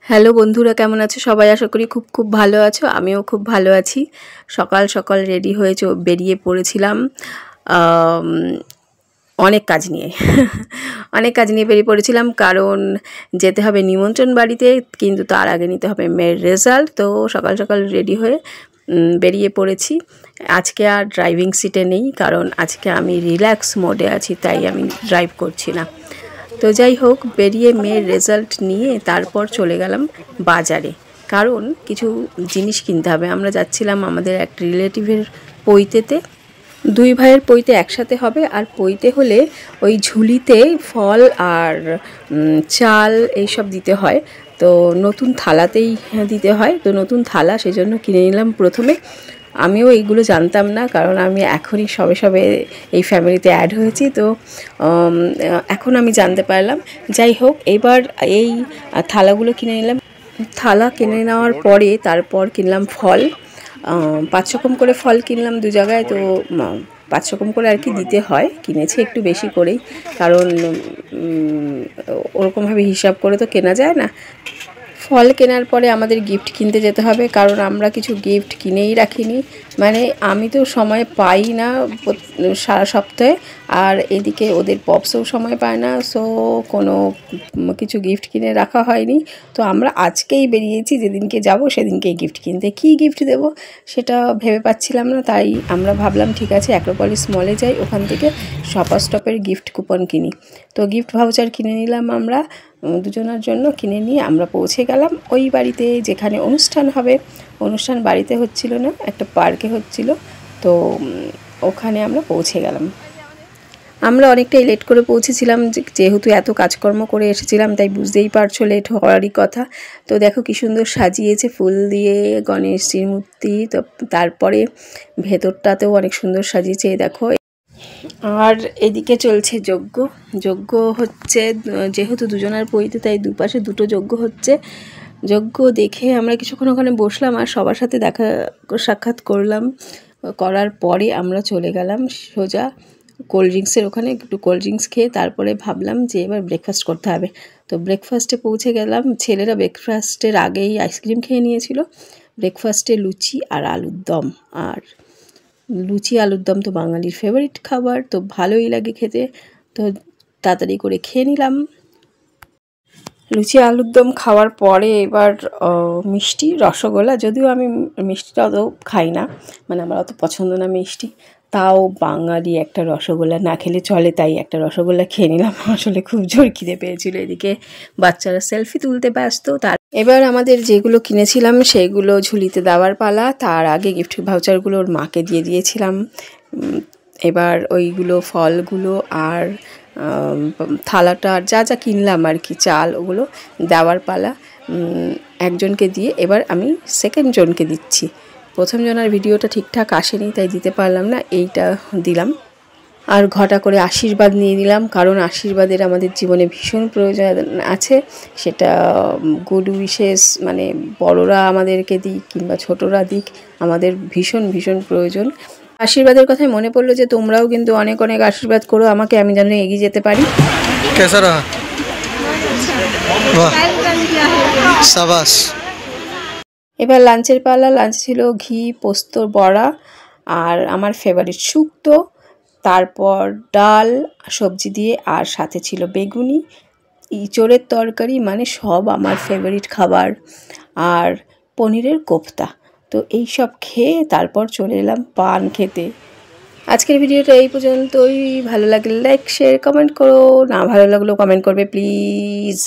Hello বন্ধুরা, কেমন আছো সবাই? আশা করি খুব খুব ভালো আছো। আমিও খুব ভালো আছি। সকাল সকাল রেডি হয়ে বেরিয়ে পড়েছিলাম অনেক কাজ নিয়ে অনেক কাজ নিয়ে বেরিয়ে পড়েছিলাম, কারণ যেতে হবে নিমন্ত্রণ বাড়িতে, কিন্তু তার আগে নিতে হবে মেয়ের রেজাল্ট। তো সকাল সকাল রেডি হয়ে বেরিয়ে পড়েছি। আজকে আর ড্রাইভিং সিটে নেই, কারণ আজকে আমি রিল্যাক্স মোডে আছি, তাই আমি ড্রাইভ করছি না। তো যাই হোক, বেরিয়ে মেয়ের রেজাল্ট নিয়ে তারপর চলে গেলাম বাজারে, কারণ কিছু জিনিস কিনতে হবে। আমরা যাচ্ছিলাম আমাদের এক রিলেটিভের পৈতেতে। দুই ভাইয়ের পৈতে একসাথে হবে, আর পৈতে হলে ওই ঝুলিতে ফল আর চাল এইসব দিতে হয়। তো নতুন থালাতেই দিতে হয়, তো নতুন থালা সেজন্য কিনে নিলাম প্রথমে। আমিও এইগুলো জানতাম না, কারণ আমি এখনই সবে সবে এই ফ্যামিলিতে অ্যাড হয়েছি, তো এখন আমি জানতে পারলাম। যাই হোক, এবার এই থালাগুলো কিনে নিলাম। থালা কিনে নেওয়ার পরে তারপর কিনলাম ফল। 5 রকম করে ফল কিনলাম দু জায়গায়। তো 5 রকম করে আর কি দিতে হয়, কিনেছি একটু বেশি করেই, কারণ ওরকমভাবে হিসাব করে তো কেনা যায় না। ফল কেনার পরে আমাদের গিফট কিনতে যেতে হবে, কারণ আমরা কিছু গিফট কিনেই রাখিনি। মানে আমি তো সময় পাই না সারা সপ্তাহে, আর এদিকে ওদের পপসও সময় পায় না, সো কোনো কিছু গিফট কিনে রাখা হয়নি। তো আমরা আজকেই বেরিয়েছি, যেদিনকে যাব সেদিনকেই গিফট কিনতে। কী গিফট দেব সেটা ভেবে পাচ্ছিলাম না, তাই আমরা ভাবলাম ঠিক আছে অ্যাক্রোপলিস মলে যাই, ওখান থেকে শপার স্টপের গিফট কুপন কিনি। তো গিফট ভাউচার কিনে নিলাম আমরা দুজনের জন্য। কিনে নিয়ে আমরা পৌঁছে গেলাম ওই বাড়িতে যেখানে অনুষ্ঠান হবে। অনুষ্ঠান বাড়িতে হচ্ছিল না, একটা পার্কে হচ্ছিল। তো ওখানে আমরা পৌঁছে গেলাম। আমরা অনেকটাই লেট করে পৌঁছেছিলাম, যেহেতু এত কাজকর্ম করে এসেছিলাম, তাই বুঝতেই পারছো লেট হওয়ারই কথা। তো দেখো কি সুন্দর সাজিয়েছে ফুল দিয়ে গণেশজির মূর্তি। তো তারপরে ভেতরটাতেও অনেক সুন্দর সাজিয়েছে, দেখো। আর এদিকে চলছে যজ্ঞ। যজ্ঞ হচ্ছে, যেহেতু দুজনের পৈতে, তাই দুপাশে দুটো যজ্ঞ হচ্ছে। যজ্ঞ দেখে আমরা কিছুক্ষণ ওখানে বসলাম, আর সবার সাথে দেখা সাক্ষাৎ করলাম। করার পরে আমরা চলে গেলাম সোজা কোল্ড ড্রিঙ্কসের ওখানে। একটু কোল্ড ড্রিঙ্কস খেয়ে তারপরে ভাবলাম যে এবার ব্রেকফাস্ট করতে হবে। তো ব্রেকফাস্টে পৌঁছে গেলাম। ছেলেরা ব্রেকফাস্টের আগেই আইসক্রিম খেয়ে নিয়েছিল। ব্রেকফাস্টে লুচি আর আলুর দম। আর লুচি আলুর দম তো বাঙালির ফেভারিট খাবার, তো ভালোই লাগে খেতে। তো তাড়াতাড়ি করে খেয়ে নিলাম। লুচি আলুর দম খাওয়ার পরে এবার মিষ্টি, রসগোল্লা। যদিও আমি মিষ্টিটা অত খাই না, মানে আমার অত পছন্দ না মিষ্টি, তাও বাঙালি একটা রসগোল্লা না খেলে চলে, তাই একটা রসগোল্লা খেয়ে নিলাম। আসলে খুব জোর খিদে পেয়েছিল। এদিকে বাচ্চারা সেলফি তুলতে ব্যস্ত। এবার আমাদের যেগুলো কিনেছিলাম সেগুলো ঝুলিতে দেওয়ার পালা। তার আগে গিফট ভাউচারগুলো ওর মাকে দিয়ে দিয়েছিলাম। এবার ওইগুলো ফলগুলো আর থালাটা আর যা যা কিনলাম আর কি, চাল, ওগুলো দেওয়ার পালা একজনকে দিয়ে। এবার আমি সেকেন্ড জনকে দিচ্ছি। প্রথম জনের ভিডিওটা ঠিকঠাক আসেনি, তাই দিতে পারলাম না, এইটা দিলাম। আর ঘটা করে আশীর্বাদ নিয়ে নিলাম, কারণ আশীর্বাদের আমাদের জীবনে ভীষণ প্রয়োজন আছে। সেটা গুড উইশেস, মানে বড়রা আমাদেরকে দিক কিংবা ছোটরা দিক, আমাদের ভীষণ ভীষণ প্রয়োজন। আশীর্বাদের কথাই মনে পড়লো যে তোমরাও কিন্তু অনেক অনেক আশীর্বাদ করো আমাকে, আমি যেন এগিয়ে যেতে পারি। এবার লাঞ্চের পালা। লাঞ্চ ছিল ঘি পোস্তর বড়া আর আমার ফেভারিট শুক্তো, তারপর ডাল সবজি দিয়ে, আর সাথে ছিল বেগুনি, ইঁচড়ের তরকারি, মানে সব আমার ফেভারিট খাবার, আর পনিরের কোফতা। তো এই সব খেয়ে তারপর চলে এলাম পান খেতে। আজকের ভিডিওটা এই পর্যন্তই। ভালো লাগলে লাইক, শেয়ার, কমেন্ট করো। না ভালো লাগলেও কমেন্ট করবে প্লিজ।